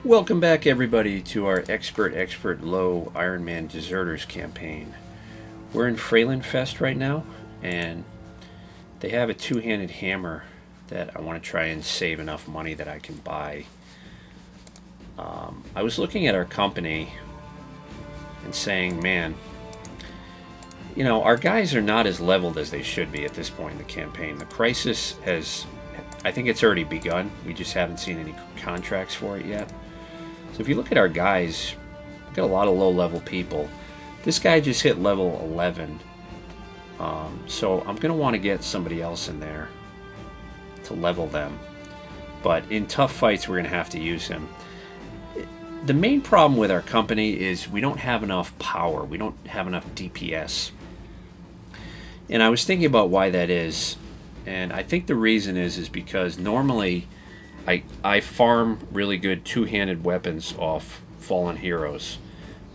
Welcome back, everybody, to our Expert Low Ironman Deserters campaign. We're in Freyland Fest right now, and they have a two-handed hammer that I want to try and save enough money that I can buy. I was looking at our company and saying, man, you know, our guys are not as leveled as they should be at this point in the campaign. The crisis has, I think it's already begun. We just haven't seen any contracts for it yet. So if you look at our guys, we've got a lot of low-level people. This guy just hit level 11. So I'm going to want to get somebody else in there to level them. But in tough fights, we're going to have to use him. The main problem with our company is we don't have enough power. We don't have enough DPS. And I was thinking about why that is. And I think the reason is because normally I farm really good two-handed weapons off fallen heroes.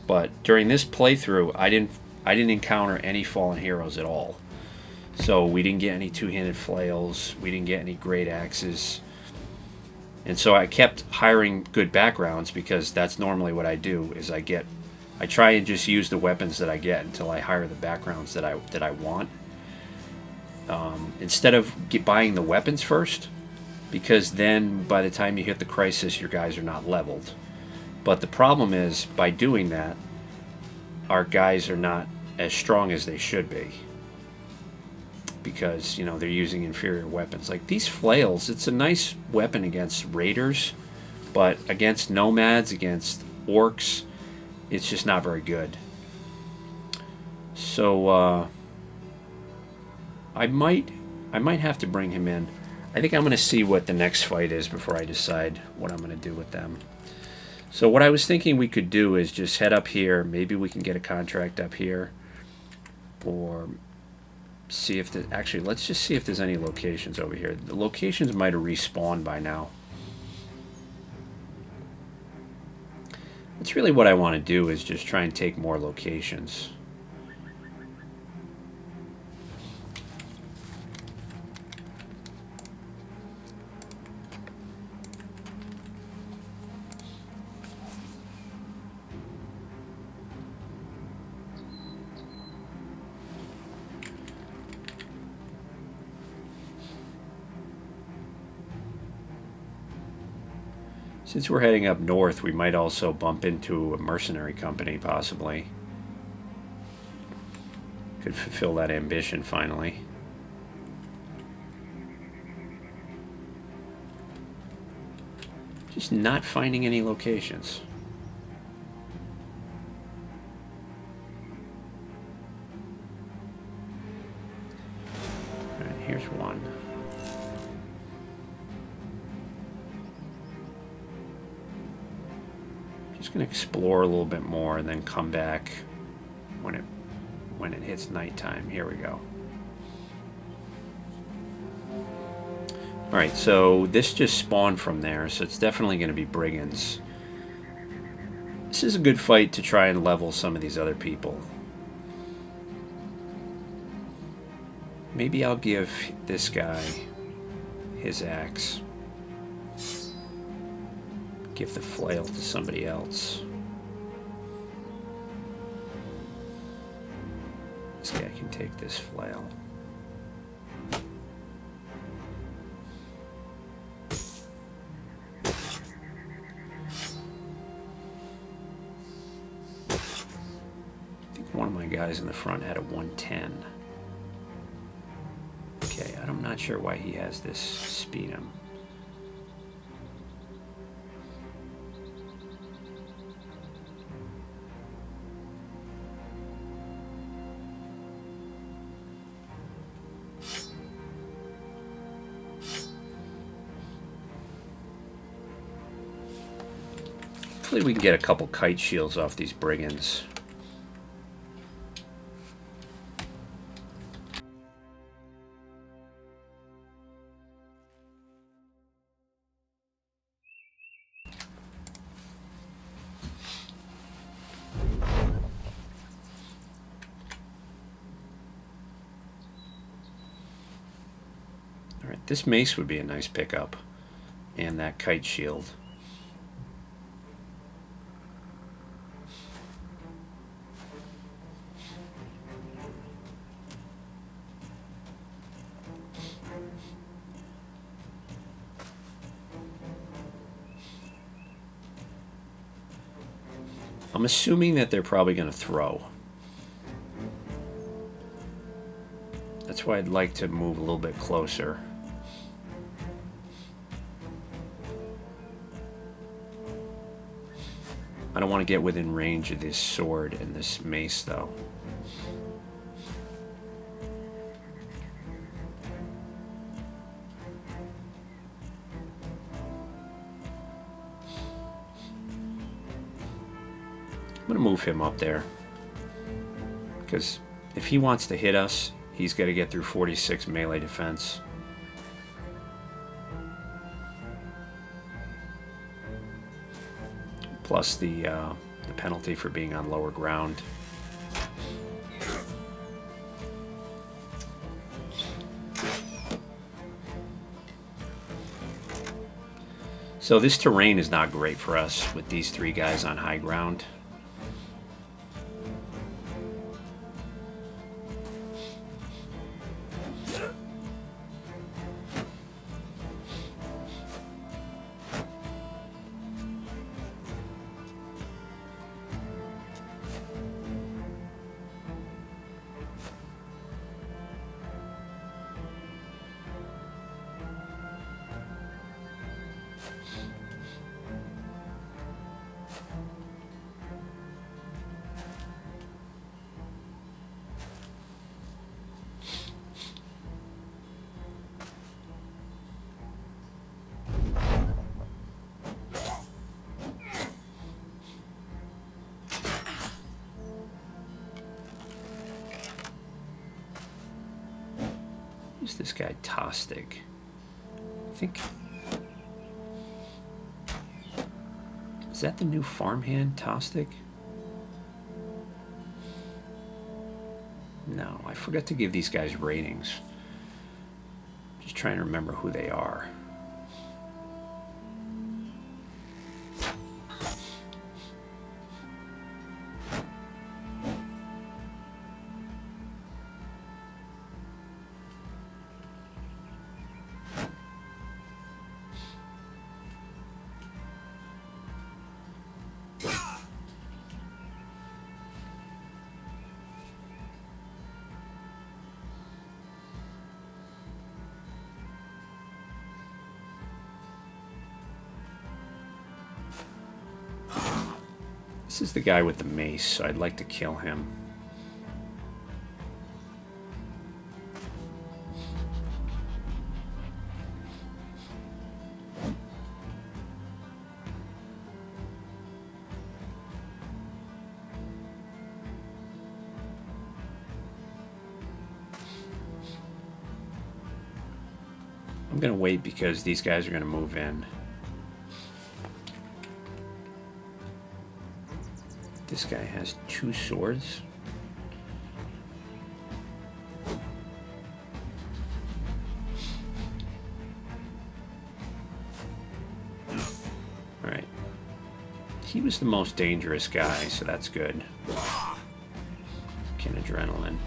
But during this playthrough, I didn't encounter any fallen heroes at all. So we didn't get any two-handed flails. We didn't get any great axes. And so I kept hiring good backgrounds because that's normally what I do. Is I try and just use the weapons that I get until I hire the backgrounds that I want. Instead of buying the weapons first, because then by the time you hit the crisis, your guys are not leveled. But the problem is, by doing that, our guys are not as strong as they should be. Because, you know, they're using inferior weapons. Like these flails, it's a nice weapon against raiders, but against nomads, against orcs, it's just not very good. So I might have to bring him in. I think I'm going to see what the next fight is before I decide what I'm going to do with them. So what I was thinking we could do is just head up here. Maybe we can get a contract up here, or see if actually, let's just see if there's any locations over here. The locations might have respawned by now. That's really what I want to do, is just try and take more locations. Since we're heading up north, we might also bump into a mercenary company, possibly. Could fulfill that ambition, finally. Just not finding any locations. All right, here's one. Just going to explore a little bit more and then come back when it hits nighttime. Here we go. Alright, so this just spawned from there, so it's definitely going to be brigands. This is a good fight to try and level some of these other people. Maybe I'll give this guy his axe. Give the flail to somebody else. This guy can take this flail. I think one of my guys in the front had a 110. Okay, I'm not sure why he has this speedum. Hopefully we can get a couple kite shields off these brigands. Alright, this mace would be a nice pickup. And that kite shield. I'm assuming that they're probably going to throw. That's why I'd like to move a little bit closer. I don't want to get within range of this sword and this mace, though. I'm going to move him up there. Because if he wants to hit us, he's got to get through 46 melee defense. Plus the penalty for being on lower ground. So this terrain is not great for us with these three guys on high ground. Who's this guy, Tostig? I think... Is that the new farmhand, Tostig? No, I forgot to give these guys ratings. Just trying to remember who they are. This is the guy with the mace, so I'd like to kill him. I'm going to wait because these guys are going to move in. This guy has 2 swords. Alright. He was the most dangerous guy, so that's good. Kin adrenaline.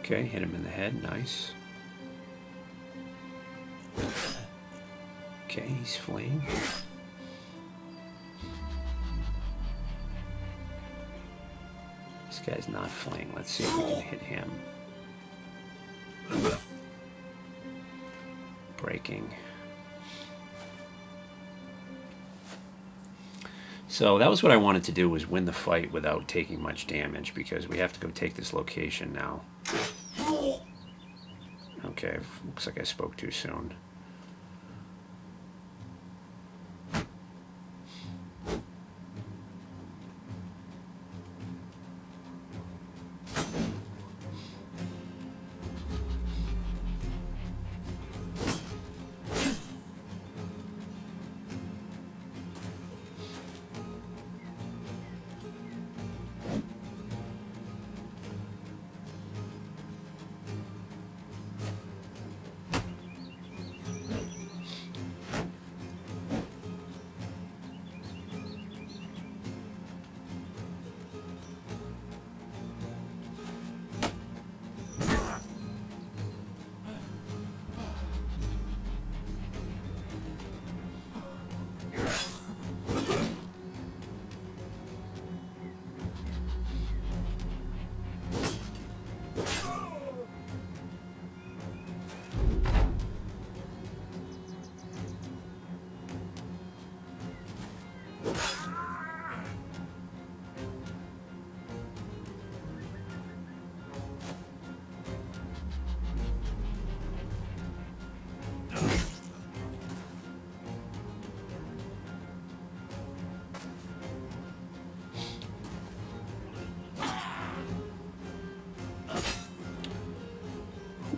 Okay, hit him in the head, nice. Okay, he's fleeing. This guy's not fleeing. Let's see if we can hit him. Breaking. So that was what I wanted to do, was win the fight without taking much damage, because we have to go take this location now. Okay, looks like I spoke too soon.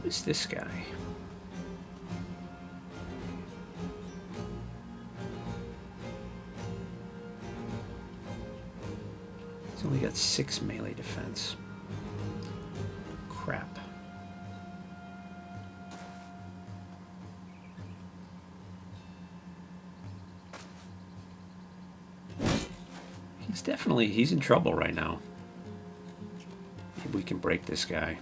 is this guy? He's only got 6 melee defense. Crap. He's in trouble right now. Maybe we can break this guy.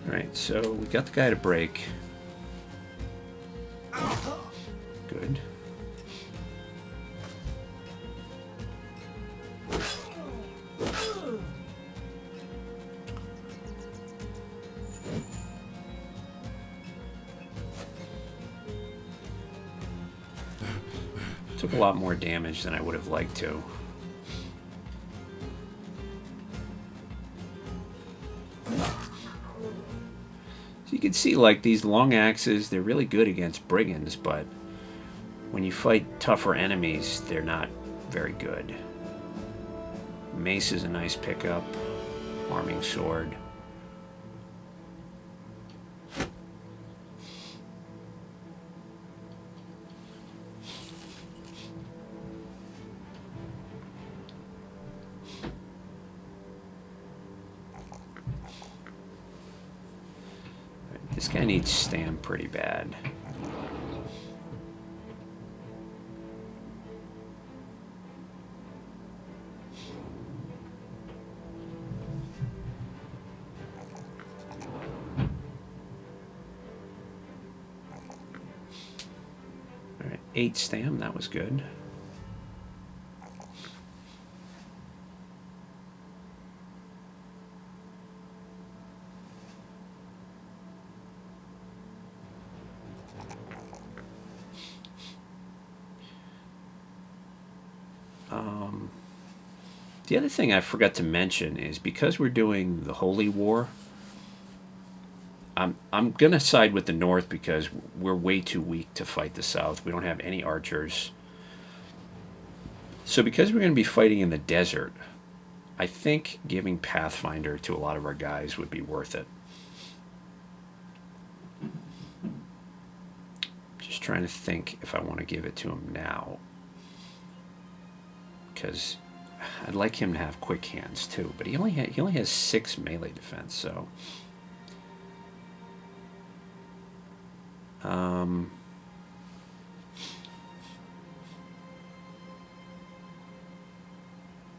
Alright, so we got the guy to break. Good. Took a lot more damage than I would have liked to. So you can see, like, these long axes, they're really good against brigands, but when you fight tougher enemies, they're not very good. Mace is a nice pickup. Arming sword. This guy needs stam pretty bad. All right, 8 stam, that was good. The other thing I forgot to mention is because we're doing the Holy War, I'm going to side with the North because we're way too weak to fight the South. We don't have any archers. So because we're going to be fighting in the desert, I think giving Pathfinder to a lot of our guys would be worth it. Just trying to think if I want to give it to him now. Because I'd like him to have quick hands too, but he only has 6 melee defense, so I'm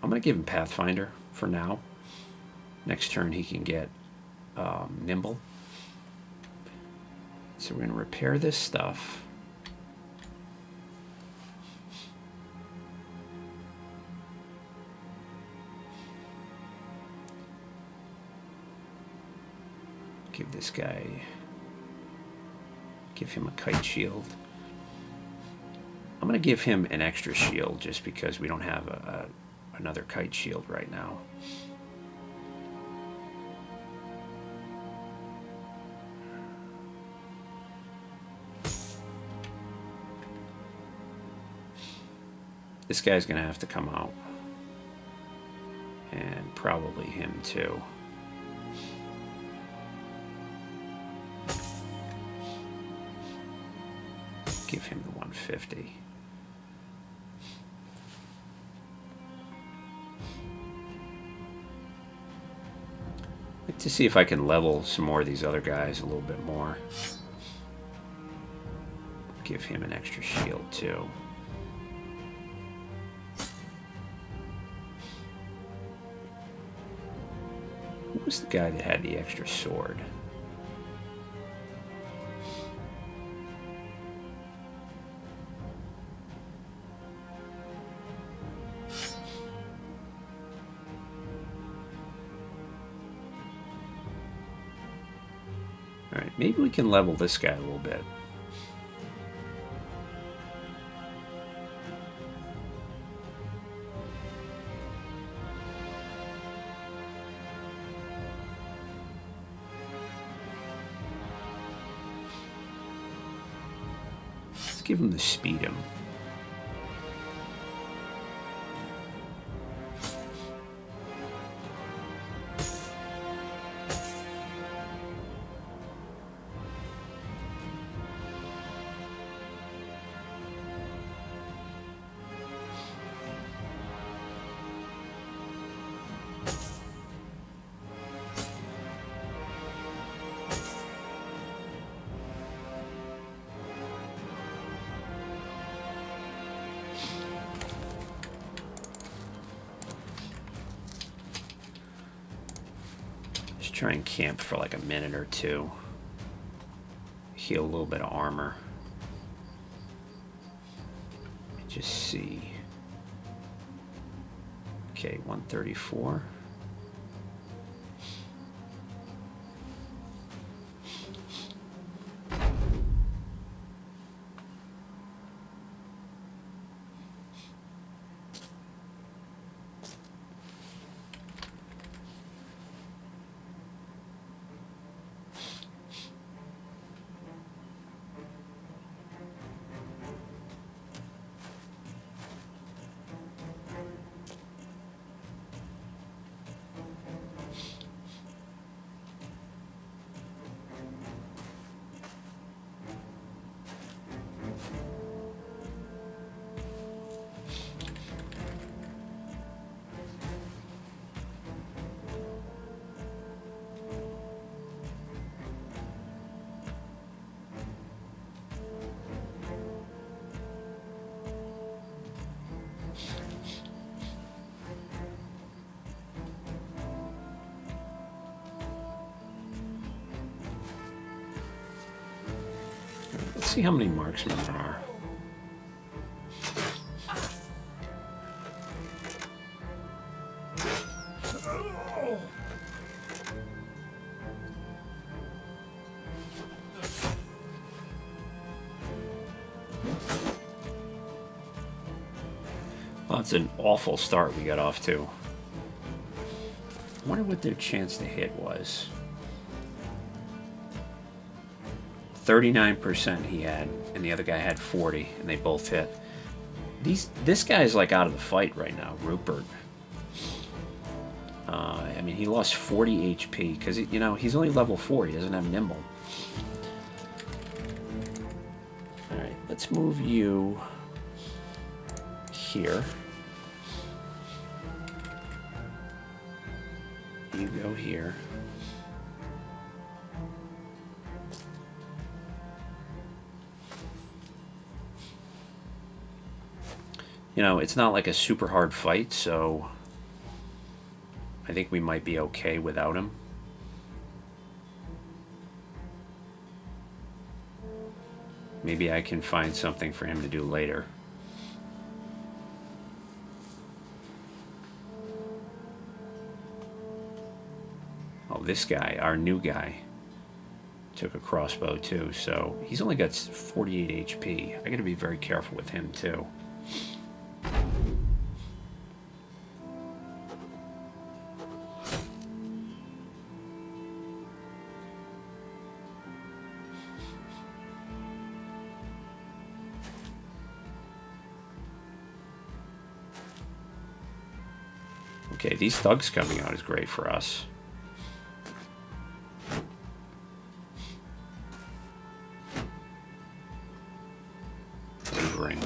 gonna give him Pathfinder for now. Next turn he can get nimble. So we're gonna repair this stuff. Give this guy, give him a kite shield. I'm going to give him an extra shield just because we don't have another kite shield right now. This guy's going to have to come out. And probably him too. Give him the 150. I'd like to see if I can level some more of these other guys a little bit more. Give him an extra shield too. Who was the guy that had the extra sword? Alright, maybe we can level this guy a little bit. Let's give him the speed him. Try and camp for like a minute or two. Heal a little bit of armor. Just see. Okay, 134. Let's see how many marksmen there are. Well, it's an awful start we got off to. I wonder what their chance to hit was. 39% he had, and the other guy had 40, and they both hit. This guy's like out of the fight right now, Rupert. I mean, he lost 40 HP because he's only level 4. He doesn't have nimble. All right, let's move you here. You go here. It's not like a super hard fight, so I think we might be okay without him. Maybe I can find something for him to do later. Oh, this guy, our new guy, took a crossbow too, so he's only got 48 HP. I gotta be very careful with him too. Okay, these thugs coming out is great for us. Wavering.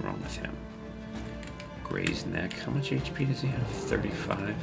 wrong with him? Grazed neck. How much HP does he have? 35.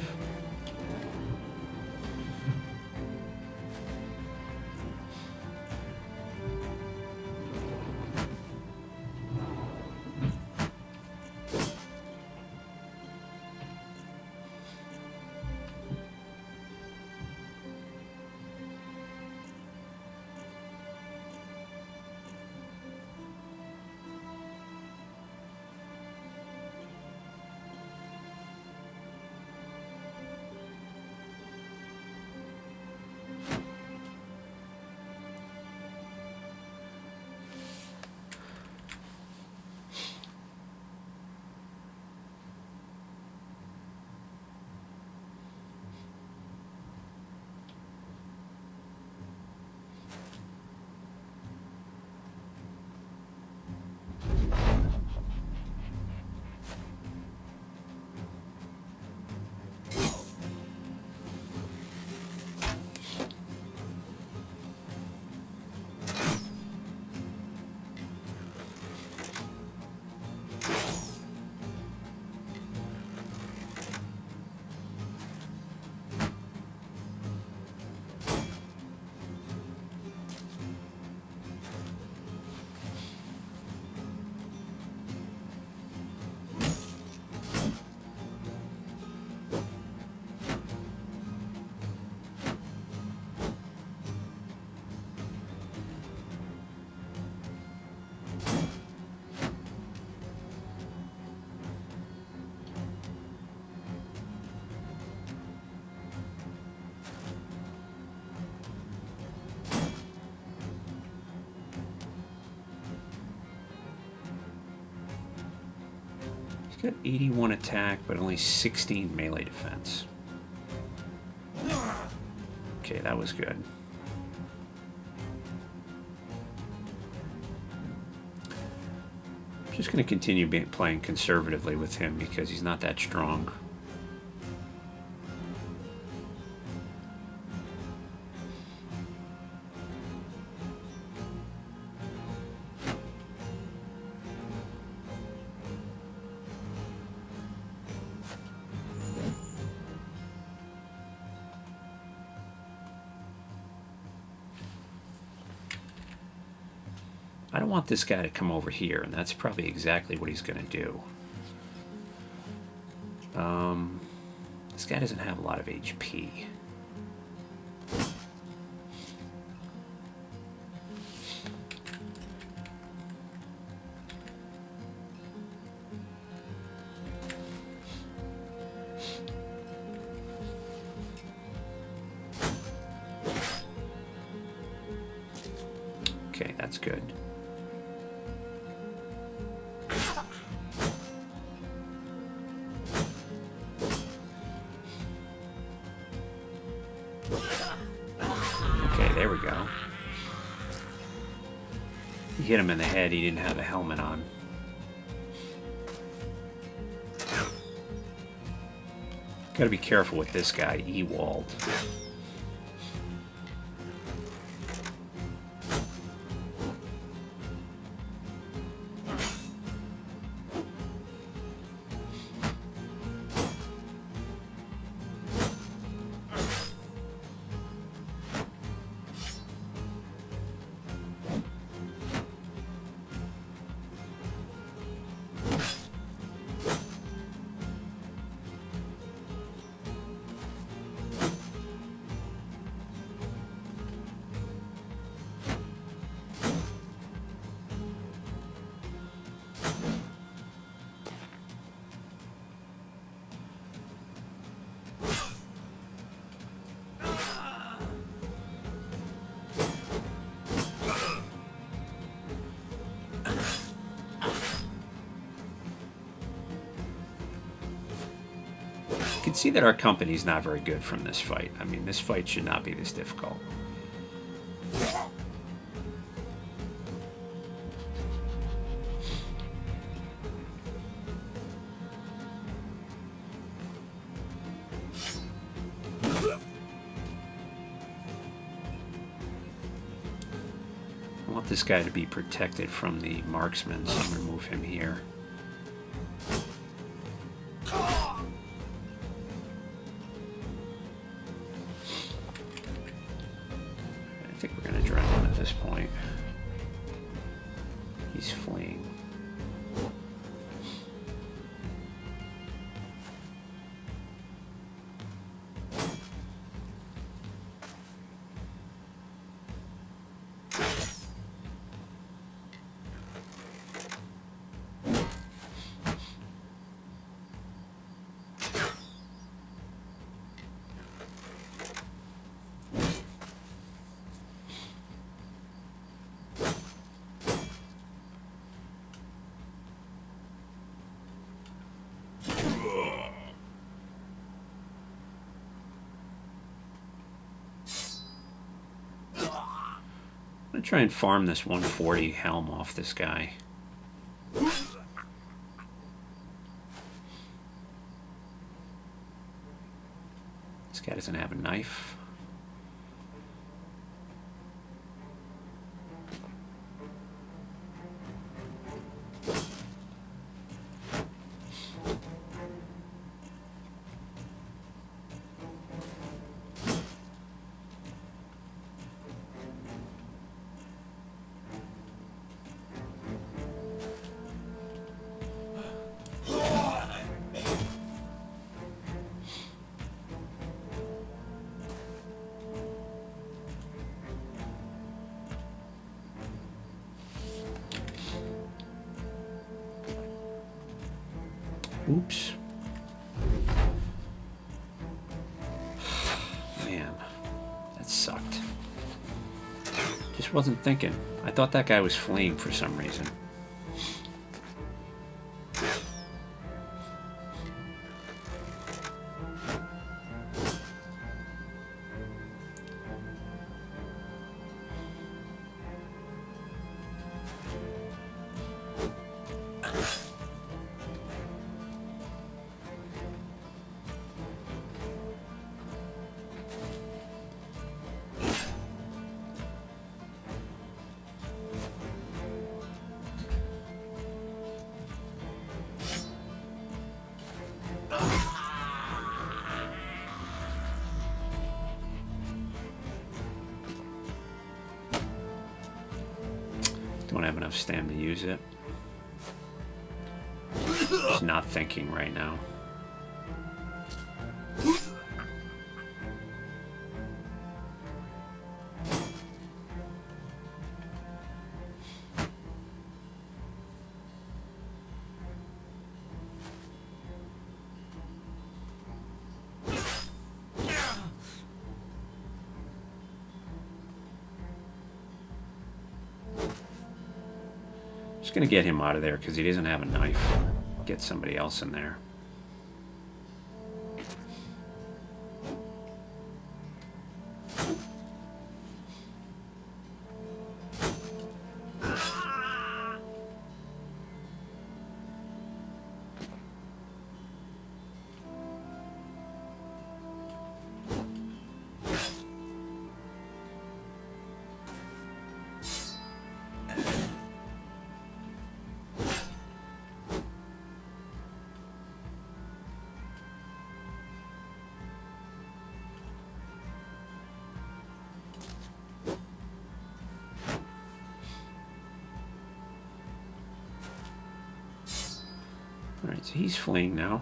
He's got 81 attack, but only 16 melee defense. Okay, that was good. I'm just going to continue playing conservatively with him because he's not that strong. I don't want this guy to come over here, and that's probably exactly what he's going to do. This guy doesn't have a lot of HP. Okay, that's good. Okay, there we go. He hit him in the head. He didn't have a helmet on. Got to be careful with this guy, Ewald. You can see that our company's not very good from this fight. I mean, this fight should not be this difficult. I want this guy to be protected from the marksman, so I'm going to move him here. think we're going to drown him at this point. He's fleeing. I'm going to try and farm this 140 helm off this guy. This guy doesn't have a knife. Oops. Man, that sucked. Just wasn't thinking. I thought that guy was fleeing for some reason. Don't have enough stam to use it. Just not thinking right now. Just gonna get him out of there because he doesn't have a knife. Get somebody else in there. Alright, so he's fleeing now.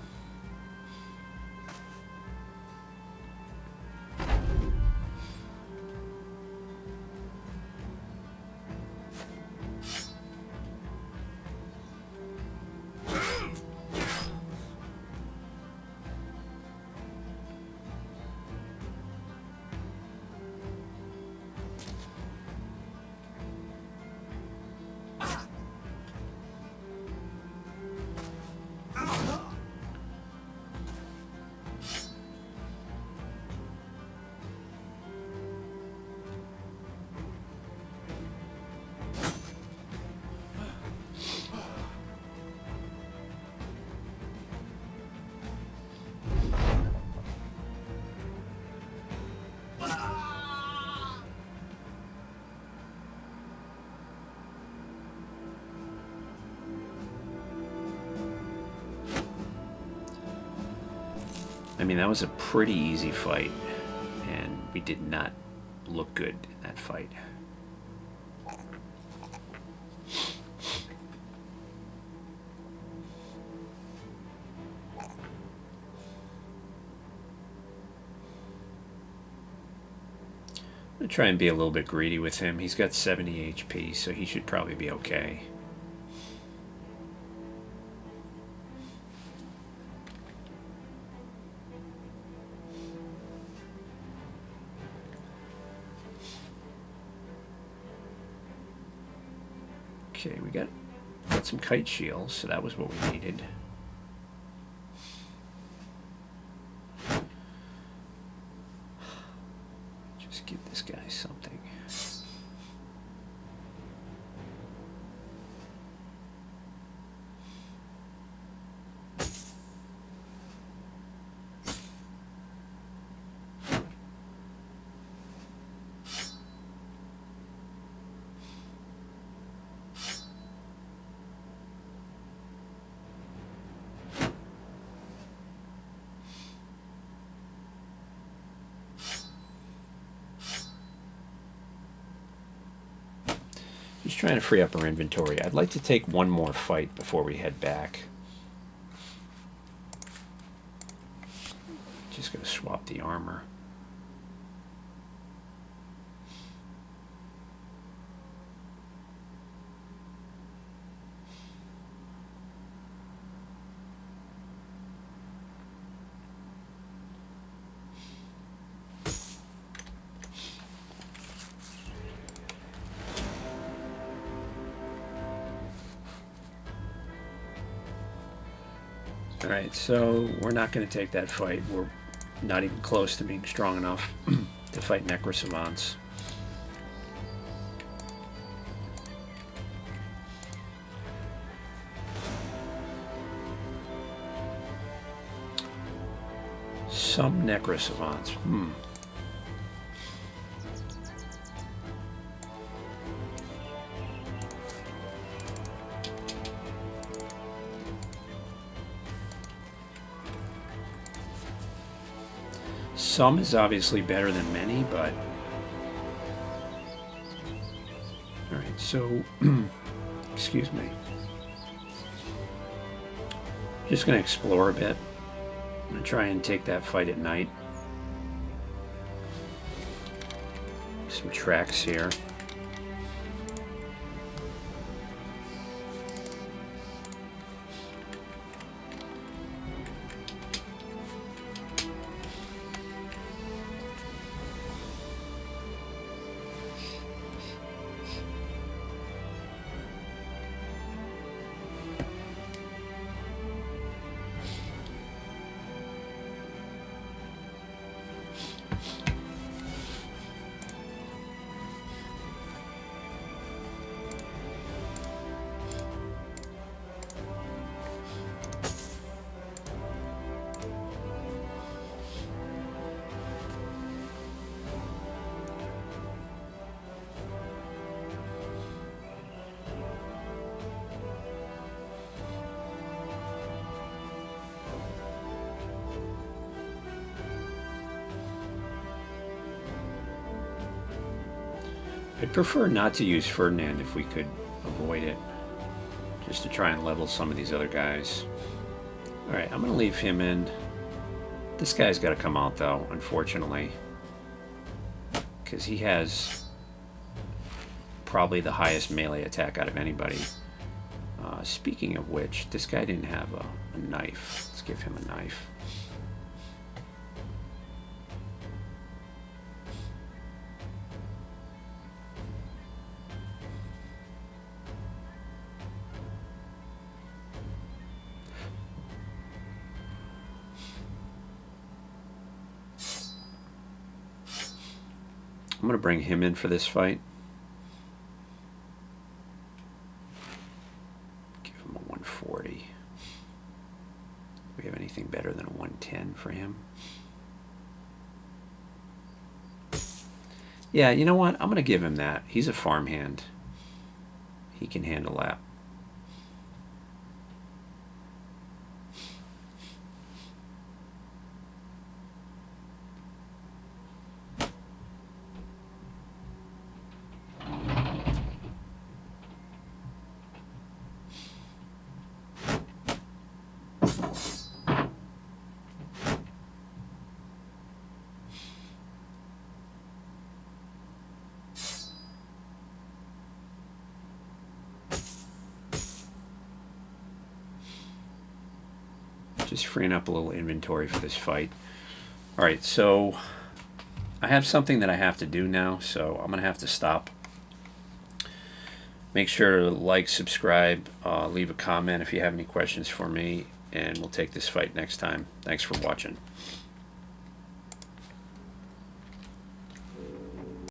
I mean, that was a pretty easy fight, and we did not look good in that fight. I'm going to try and be a little bit greedy with him. He's got 70 HP, so he should probably be okay. Okay, we got some kite shields, so that was what we needed. Just give this guy something. Just trying to free up our inventory. I'd like to take one more fight before we head back. Just going to swap the armor. Alright, so we're not going to take that fight. We're not even close to being strong enough to fight Necrosavants. Some Necrosavants. Some is obviously better than many, but... Alright, so... excuse me. Just going to explore a bit. I'm going to try and take that fight at night. Some tracks here. I'd prefer not to use Ferdinand if we could avoid it, just to try and level some of these other guys. Alright, I'm going to leave him in. This guy's got to come out though, unfortunately, because he has probably the highest melee attack out of anybody. Speaking of which, this guy didn't have a knife. Let's give him a knife. I'm going to bring him in for this fight. Give him a 140. Do we have anything better than a 110 for him? Yeah, you know what? I'm going to give him that. He's a farmhand. He can handle that. Just freeing up a little inventory for this fight. All right, so I have something that I have to do now, so I'm going to have to stop. Make sure to like, subscribe, leave a comment if you have any questions for me, and we'll take this fight next time. Thanks for watching.